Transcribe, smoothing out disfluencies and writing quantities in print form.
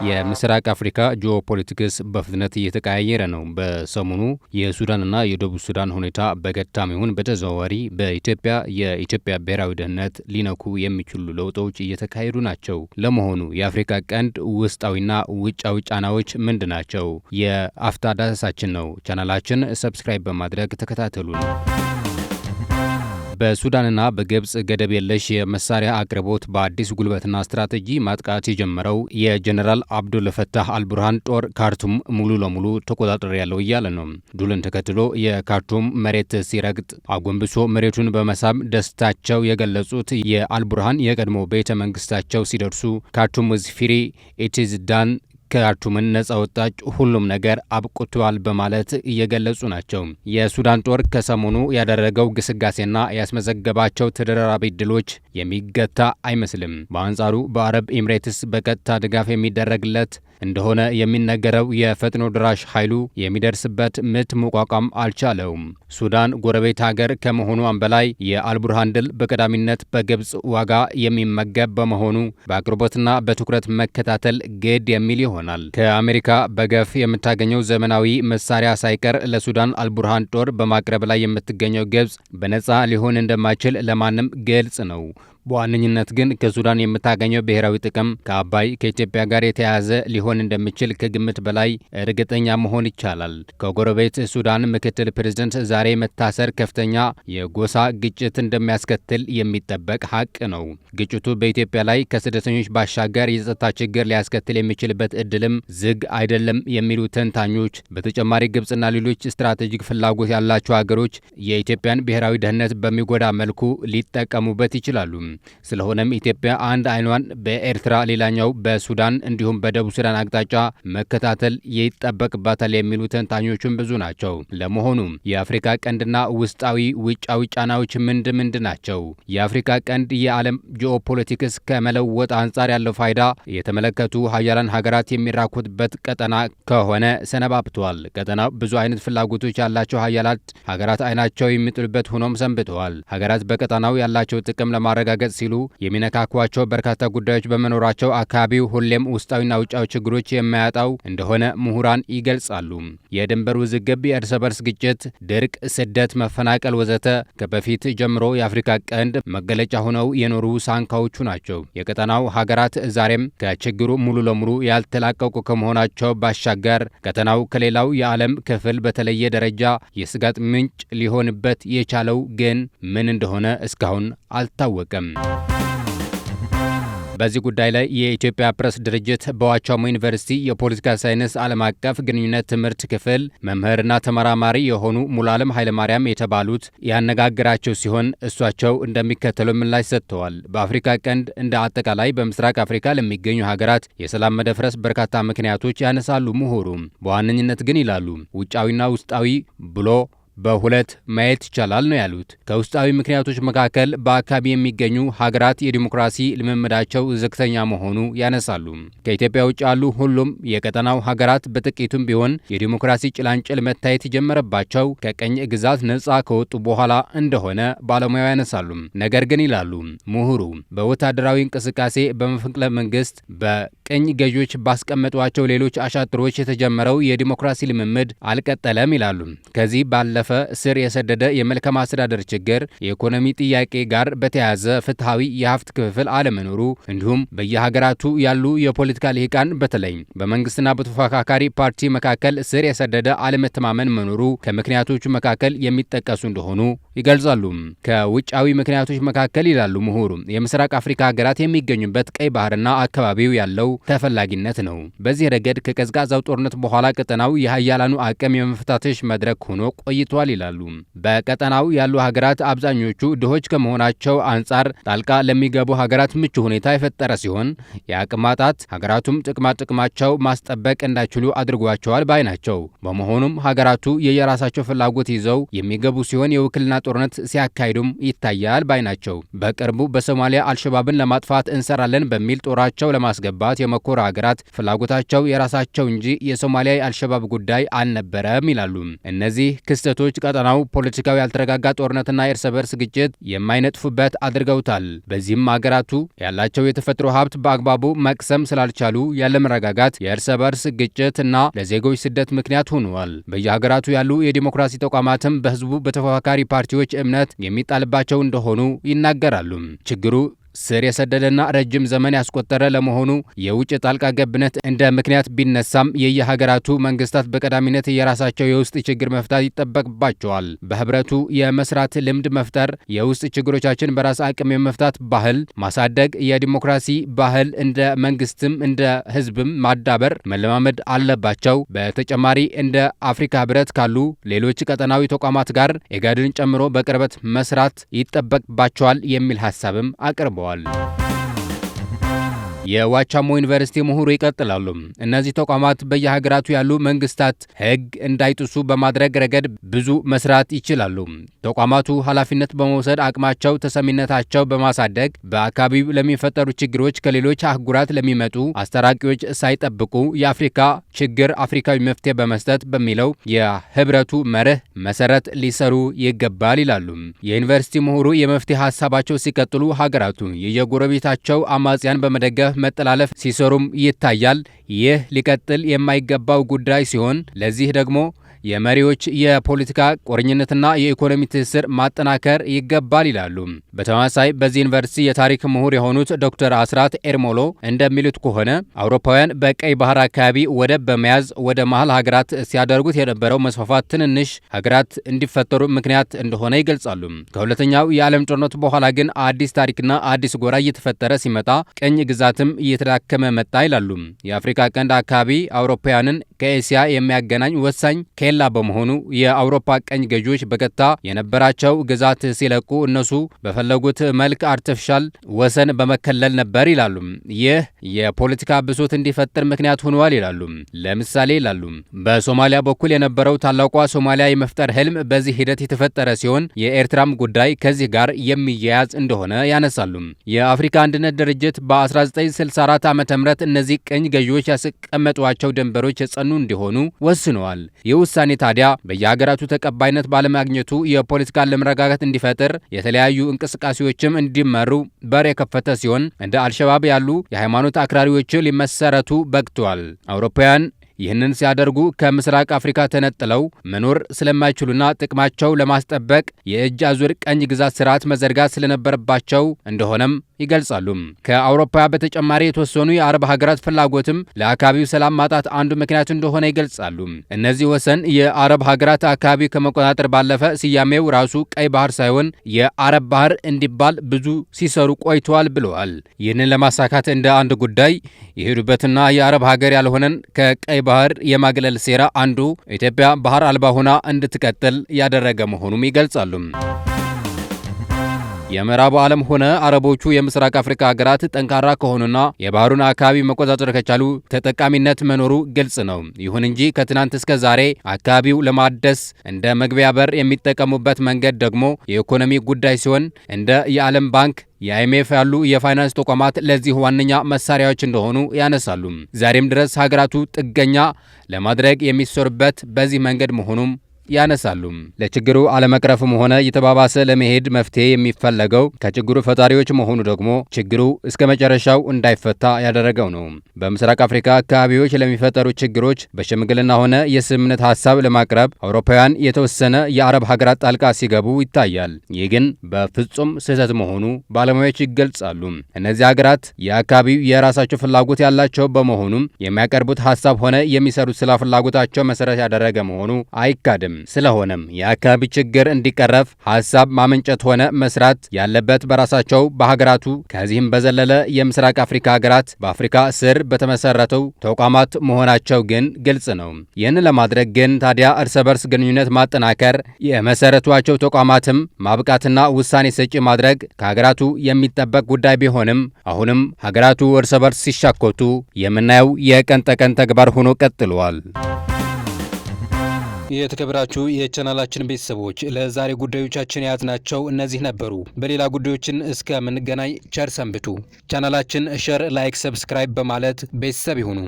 የምስራቅ አፍሪካ ጂኦፖለቲክስ በፍጥነት እየተቀያየረ ነው። በሰሞኑ የሱዳንና የደቡብ ሱዳን ሁኔታ በቀጥታም ይሁን በተዘዋዋሪ የኢትዮጵያ ብሔራዊ ደህንነት ሊነኩ የሚችሉ ለውጦች እየተካሄዱ ናቸው። ለመሆኑ የአፍሪካ ቀንድ ውስጣዊና ውጫዊ ጫናዎች ምንድን ናቸው? የአፍታ ዳሰሳችን ነው። ቻናላችን ሰብስክራይብ በማድረግ ተከታተሉን። በሱዳንና በግብጽ ገደብ የለሽ የመሳሪያ አቅርቦት በአዲስ ጉልበትና ስትራቴጂ ማጥቃት የጀመረው የጀነራል አብዱል ፈታህ አልቡርሃን ጦር ካርቱም ሙሉ ለሙሉ ተቆጣጥሬያለሁ እያለ ነው። ድሉን ተከትሎ የካርቱም መሬት ሲረግጥ አጎንብሶ መሬቱን በመሳም ደስታቸው የገለጹት የአልቡርሃን የቀድሞ ቤተ መንግስታቸው ሲደርሱ ካርቱም ኢዝ ፍሪ ኢት ኢዝ ዳን ካርቱምን ነጻ ወጣች፣ ሁሉም ነገር አብቅቷል በማለት እየገለጹ ናቸው። የሱዳን ጦር ከሰሞኑ ያደረገው ግስጋሴና ያስመዘገባቸው ተደራራቢ ድሎች የሚገታ አይመስልም። በአንጻሩ በአረብ ኤሚሬትስ በቀጥታ ድጋፍ የሚደረግለት እንደሆነ የሚነገረው የፈጥኖ ድራሽ ኃይሉ የሚደርስበት ምት መቋቋም አልቻለውም። ሱዳን ጎረቤት ሀገር ከመሆኗም በላይ የአልቡርሃን ድል በቀዳሚነት በግብጽ ዋጋ የሚመገብ በመሆኑ በአቅርቦትና በትኩረት መከታተል ግድ የሚል ይሆናል። ከአሜሪካ በገፍ የምታገኘው ዘመናዊ መሳሪያ ሳይቀር ለሱዳን አልቡርሃን ጦር በማቅረብ ላይ የምትገኘው ግብጽ በነጻ ሊሆን እንደማይችል ለማንም ግልጽ ነው። በዋነኝነት ግን ከሱዳን የምታገኘው ብሔራዊ ጥቅም ከአባይ ከኢትዮጵያ ጋር የተያያዘ ሊሆን እንደሚችል ከግምት በላይ እርግጠኛ መሆን ይቻላል። ከጎረቤት ሱዳን ምክትል ፕሬዝደንት ዛሬ መታሰር ከፍተኛ የጎሳ ግጭት እንደሚያስከትል የሚጠበቅ ሀቅ ነው። ግጭቱ በኢትዮጵያ ላይ ከስደተኞች ባሻገር የጸጥታ ችግር ሊያስከትል የሚችልበት እድልም ዝግ አይደለም የሚሉ ተንታኞች፣ በተጨማሪ ግብጽና ሌሎች ስትራቴጂክ ፍላጎት ያላቸው ሀገሮች የኢትዮጵያን ብሔራዊ ደህንነት በሚጎዳ መልኩ ሊጠቀሙበት ይችላሉ። ስለሆነም ኢትዮጵያ አንድ አይኗን በኤርትራ ሌላኛው በሱዳን እንዲሁም በደቡብ ሱዳን አቅጣጫ መከታተል ይጠበቅባታል የሚሉ ተንታኞቹም ብዙ ናቸው። ለመሆኑ የአፍሪካ ቀንድና ውጫዊ ጫናዎች ምንድን ናቸው? የአፍሪካ ቀንድ የዓለም ጂኦፖለቲክስ ከመለወጥ አንጻር ያለው ፋይዳ የተመለከቱ ሀያላን ሀገራት የሚራኮትበት ቀጠና ከሆነ ሰነባብተዋል። ቀጠናው ብዙ አይነት ፍላጎቶች ያላቸው ሀያላት ሀገራት አይናቸው የሚጥሉበት ሆኖም ሰንብተዋል። ሀገራት በቀጠናው ያላቸው ጥቅም ለማረጋገጥ ሲሉ የሚነካኳቸው በርካታ ጉዳዮች በመኖራቸው አካባቢው ሁሌም ውስጣዊና ውጫዊ ችግሮች የማያጣው እንደሆነ ምሁራን ይገልጻሉ። የድንበር ውዝግብ፣ የእርስ በርስ ግጭት፣ ድርቅ፣ ስደት፣ መፈናቀል ወዘተ ከበፊት ጀምሮ የአፍሪካ ቀንድ መገለጫ ሆነው የኖሩ ሳንካዎቹ ናቸው። የቀጠናው ሀገራት ዛሬም ከችግሩ ሙሉ ለሙሉ ያልተላቀቁ ከመሆናቸው ባሻገር ቀጠናው ከሌላው የዓለም ክፍል በተለየ ደረጃ የስጋት ምንጭ ሊሆንበት የቻለው ግን ምን እንደሆነ እስካሁን አልታወቀም። በዚህ ጉዳይ ላይ የኢትዮጵያ ፕሬስ ድርጅት በዋቻሞ ዩኒቨርሲቲ የፖለቲካ ሳይንስ ዓለም አቀፍ ግንኙነት ትምህርት ክፍል መምህርና ተመራማሪ የሆኑ ሙሉዓለም ኃይለማርያም የተባሉት ያነጋገራቸው ሲሆን እሷቸው እንደሚከተለው ምላሽ ሰጥተዋል። በአፍሪካ ቀንድ እንደ አጠቃላይ በምስራቅ አፍሪካ ለሚገኙ ሀገራት የሰላም መደፍረስ በርካታ ምክንያቶች ያነሳሉ ምሁሩ። በዋነኝነት ግን ይላሉ ውጫዊና ውስጣዊ ብሎ በሁለት ማየት ይቻላል ነው ያሉት። ከውስጣዊ ምክንያቶች መካከል በአካባቢ የሚገኙ ሀገራት የዲሞክራሲ ልምምዳቸው ዝቅተኛ መሆኑ ያነሳሉ። ከኢትዮጵያ ውጭ ያሉ ሁሉም የቀጠናው ሀገራት በጥቂቱም ቢሆን የዲሞክራሲ ጭላንጭል መታየት የጀመረባቸው ከቀኝ ግዛት ነጻ ከወጡ በኋላ እንደሆነ ባለሙያው ያነሳሉ። ነገር ግን ይላሉ ምሁሩ በወታደራዊ እንቅስቃሴ፣ በመፈንቅለ መንግስት፣ በቅኝ ገዢዎች ባስቀመጧቸው ሌሎች አሻጥሮች የተጀመረው የዲሞክራሲ ልምምድ አልቀጠለም ይላሉ። ከዚህ ባለፈ ስር የሰደደ የመልካም አስተዳደር ችግር፣ የኢኮኖሚ ጥያቄ ጋር በተያያዘ ፍትሐዊ የሀብት ክፍፍል አለመኖሩ እንዲሁም በየሀገራቱ ያሉ የፖለቲካ ልሂቃን በተለይ በመንግስትና በተፎካካሪ ፓርቲ መካከል ስር የሰደደ አለመተማመን መኖሩ ከምክንያቶቹ መካከል የሚጠቀሱ እንደሆኑ ይገልጻሉ። ከውጫዊ ምክንያቶች መካከል ይላሉ ምሁሩ የምስራቅ አፍሪካ ሀገራት የሚገኙበት ቀይ ባህርና አካባቢው ያለው ተፈላጊነት ነው። በዚህ ረገድ ከቀዝቃዛው ጦርነት በኋላ ቀጠናው የሀያላኑ አቅም የመፈታተሽ መድረክ ሆኖ ቆይቷል ይላሉ። በቀጠናው ያሉ ሀገራት አብዛኞቹ ድሆች ከመሆናቸው አንጻር ጣልቃ ለሚገቡ ሀገራት ምቹ ሁኔታ የፈጠረ ሲሆን የአቅም ማጣት ሀገራቱም ጥቅማቸው ማስጠበቅ እንዳይችሉ አድርጓቸዋል ባይ ናቸው። በመሆኑም ሀገራቱ የየራሳቸው ፍላጎት ይዘው የሚገቡ ሲሆን የውክልና ጦርነት ሲያካሂዱም ይታያል ባይ ናቸው። በቅርቡ በሶማሊያ አልሸባብን ለማጥፋት እንሰራለን በሚል ጦራቸው ለማስገባት የሞከሩ ሀገራት ፍላጎታቸው የራሳቸው እንጂ የሶማሊያ የአልሸባብ ጉዳይ አልነበረም ይላሉ። እነዚህ ክስተቶች ግጭቶች ቀጠናው ፖለቲካዊ ያልተረጋጋ ጦርነትና የእርስ በርስ ግጭት የማይነጥፉበት አድርገውታል። በዚህም ሀገራቱ ያላቸው የተፈጥሮ ሀብት በአግባቡ መቅሰም ስላልቻሉ ያለመረጋጋት፣ የእርስ በርስ ግጭት እና ለዜጎች ስደት ምክንያት ሆነዋል። በየሀገራቱ ያሉ የዲሞክራሲ ተቋማትም በህዝቡ በተፎካካሪ ፓርቲዎች እምነት የሚጣልባቸው እንደሆኑ ይናገራሉ። ችግሩ ስር የሰደደና ረጅም ዘመን ያስቆጠረ ለመሆኑ የውጭ ጣልቃ ገብነት እንደ ምክንያት ቢነሳም የየሀገራቱ መንግስታት በቀዳሚነት የራሳቸው የውስጥ ችግር መፍታት ይጠበቅባቸዋል። በህብረቱ የመስራት ልምድ መፍጠር፣ የውስጥ ችግሮቻችን በራስ አቅም የመፍታት ባህል ማሳደግ፣ የዲሞክራሲ ባህል እንደ መንግስትም እንደ ህዝብም ማዳበር መለማመድ አለባቸው። በተጨማሪ እንደ አፍሪካ ህብረት ካሉ ሌሎች ቀጠናዊ ተቋማት ጋር ኢጋድን ጨምሮ በቅርበት መስራት ይጠበቅባቸዋል የሚል ሀሳብም አቅርበዋል። የዋቻሞ ዩኒቨርሲቲ ምሁሩ ይቀጥላሉ። እነዚህ ተቋማት በየሀገራቱ ያሉ መንግስታት ህግ እንዳይጥሱ በማድረግ ረገድ ብዙ መስራት ይችላሉ። ተቋማቱ ኃላፊነት በመውሰድ አቅማቸው፣ ተሰሚነታቸው በማሳደግ በአካባቢው ለሚፈጠሩ ችግሮች ከሌሎች አህጉራት ለሚመጡ አስታራቂዎች ሳይጠብቁ የአፍሪካ ችግር አፍሪካዊ መፍትሄ በመስጠት በሚለው የህብረቱ መርህ መሰረት ሊሰሩ ይገባል ይላሉ። የዩኒቨርሲቲ ምሁሩ የመፍትሄ ሀሳባቸው ሲቀጥሉ ሀገራቱ የየጎረቤታቸው አማጽያን በመደገፍ መጠላለፍ ሲሰሩም ይታያል። ይህ ሊቀጥል የማይገባው ጉዳይ ሲሆን ለዚህ ደግሞ የመሪዎች የፖለቲካ ቁርኝነትና የኢኮኖሚ ትስስር ማጠናከር ይገባል ይላሉ። በተመሳሳይ በዚህ ዩኒቨርሲቲ የታሪክ ምሁር የሆኑት ዶክተር አስራት ኤርሞሎ እንደሚሉት ከሆነ አውሮፓውያን በቀይ ባህር አካባቢ ወደብ በመያዝ ወደ መሀል ሀገራት ሲያደርጉት የነበረው መስፋፋት ትንንሽ ሀገራት እንዲፈጠሩ ምክንያት እንደሆነ ይገልጻሉ። ከሁለተኛው የዓለም ጦርነት በኋላ ግን አዲስ ታሪክና አዲስ ጎራ እየተፈጠረ ሲመጣ ቅኝ ግዛትም እየተዳከመ መጣ ይላሉ። የአፍሪካ ቀንድ አካባቢ አውሮፓውያንን ከኤስያ የሚያገናኝ ወሳኝ ኬላ በመሆኑ የአውሮፓ ቀኝ ገዢዎች በቀጥታ የነበራቸው ግዛት ሲለቁ እነሱ በፈለጉት መልክ አርቲፊሻል ወሰን በመከለል ነበር ይላሉ። ይህ የፖለቲካ ብሶት እንዲፈጠር ምክንያት ሆኗል ይላሉ። ለምሳሌ ይላሉ በሶማሊያ በኩል የነበረው ታላቋ ሶማሊያ የመፍጠር ህልም በዚህ ሂደት የተፈጠረ ሲሆን የኤርትራም ጉዳይ ከዚህ ጋር የሚያያዝ እንደሆነ ያነሳሉ። የአፍሪካ አንድነት ድርጅት በ1964 ዓ.ም እነዚህ ቀኝ ገዢዎች ያስቀመጧቸው ድንበሮች የጸኑ እንዲሆኑ ወስነዋል። ውሳኔ ታዲያ በየሀገራቱ ተቀባይነት ባለማግኘቱ የፖለቲካ አለመረጋጋት እንዲፈጠር የተለያዩ እንቅስቃሴዎችም እንዲመሩ በር የከፈተ ሲሆን እንደ አልሸባብ ያሉ የሃይማኖት አክራሪዎች ሊመሰረቱ በቅተዋል። አውሮፓውያን ይህንን ሲያደርጉ ከምስራቅ አፍሪካ ተነጥለው መኖር ስለማይችሉና ጥቅማቸው ለማስጠበቅ የእጅ አዙር ቀኝ ግዛት ስርዓት መዘርጋት ስለነበረባቸው እንደሆነም ይገልጻሉ። ከአውሮፓ በተጨማሪ የተወሰኑ የአረብ ሀገራት ፍላጎትም ለአካባቢው ሰላም ማጣት አንዱ ምክንያት እንደሆነ ይገልጻሉ። እነዚህ ወሰን የአረብ ሀገራት አካባቢ ከመቆጣጠር ባለፈ ስያሜው ራሱ ቀይ ባህር ሳይሆን የአረብ ባህር እንዲባል ብዙ ሲሰሩ ቆይተዋል ብለዋል። ይህንን ለማሳካት እንደ አንድ ጉዳይ የሄዱበትና የአረብ ሀገር ያልሆነን ከቀይ ባህር የማግለል ሴራ አንዱ ኢትዮጵያ ባህር አልባ ሆና እንድትቀጥል ያደረገ መሆኑም ይገልጻሉ። የምዕራቡ ዓለም ሆነ አረቦቹ የምስራቅ አፍሪካ ሀገራት ጠንካራ ከሆኑና የባህሩን አካባቢ መቆጣጠር ከቻሉ ተጠቃሚነት መኖሩ ግልጽ ነው። ይሁን እንጂ ከትናንት እስከ ዛሬ አካባቢው ለማደስ እንደ መግቢያ በር የሚጠቀሙበት መንገድ ደግሞ የኢኮኖሚ ጉዳይ ሲሆን እንደ የዓለም ባንክ የአይኤምኤፍ ያሉ የፋይናንስ ተቋማት ለዚህ ዋነኛ መሳሪያዎች እንደሆኑ ያነሳሉ። ዛሬም ድረስ ሀገራቱ ጥገኛ ለማድረግ የሚሰሩበት በዚህ መንገድ መሆኑም ያነሳሉ። ለችግሩ አለመቅረፍም ሆነ እየተባባሰ ለመሄድ መፍትሄ የሚፈለገው ከችግሩ ፈጣሪዎች መሆኑ ደግሞ ችግሩ እስከ መጨረሻው እንዳይፈታ ያደረገው ነው። በምስራቅ አፍሪካ አካባቢዎች ለሚፈጠሩ ችግሮች በሽምግልና ሆነ የስምምነት ሀሳብ ለማቅረብ አውሮፓውያን የተወሰነ የአረብ ሀገራት ጣልቃ ሲገቡ ይታያል። ይህ ግን በፍጹም ስህተት መሆኑ ባለሙያዎች ይገልጻሉ። እነዚህ ሀገራት የአካባቢው የራሳቸው ፍላጎት ያላቸው በመሆኑም የሚያቀርቡት ሀሳብ ሆነ የሚሰሩት ስለ ፍላጎታቸው መሰረት ያደረገ መሆኑ አይካድም። ስለሆነም የአካባቢ ችግር እንዲቀረፍ ሀሳብ ማመንጨት ሆነ መስራት ያለበት በራሳቸው በሀገራቱ ከዚህም በዘለለ የምስራቅ አፍሪካ ሀገራት በአፍሪካ ስር በተመሰረተው ተቋማት መሆናቸው ግን ግልጽ ነው። ይህን ለማድረግ ግን ታዲያ እርስ በርስ ግንኙነት ማጠናከር፣ የመሰረቷቸው ተቋማትም ማብቃትና ውሳኔ ሰጪ ማድረግ ከሀገራቱ የሚጠበቅ ጉዳይ ቢሆንም አሁንም ሀገራቱ እርስ በርስ ሲሻኮቱ የምናየው የቀን ተቀን ተግባር ሆኖ ቀጥሏል። የተከበራችሁ የቻናላችን ቤተሰቦች ለዛሬ ጉዳዮቻችን የያዝናቸው እነዚህ ነበሩ። በሌላ ጉዳዮችን እስከምንገናኝ ቸር ሰንብቱ። ቻናላችን ሸር፣ ላይክ፣ ሰብስክራይብ በማለት ቤተሰብ ይሁኑ።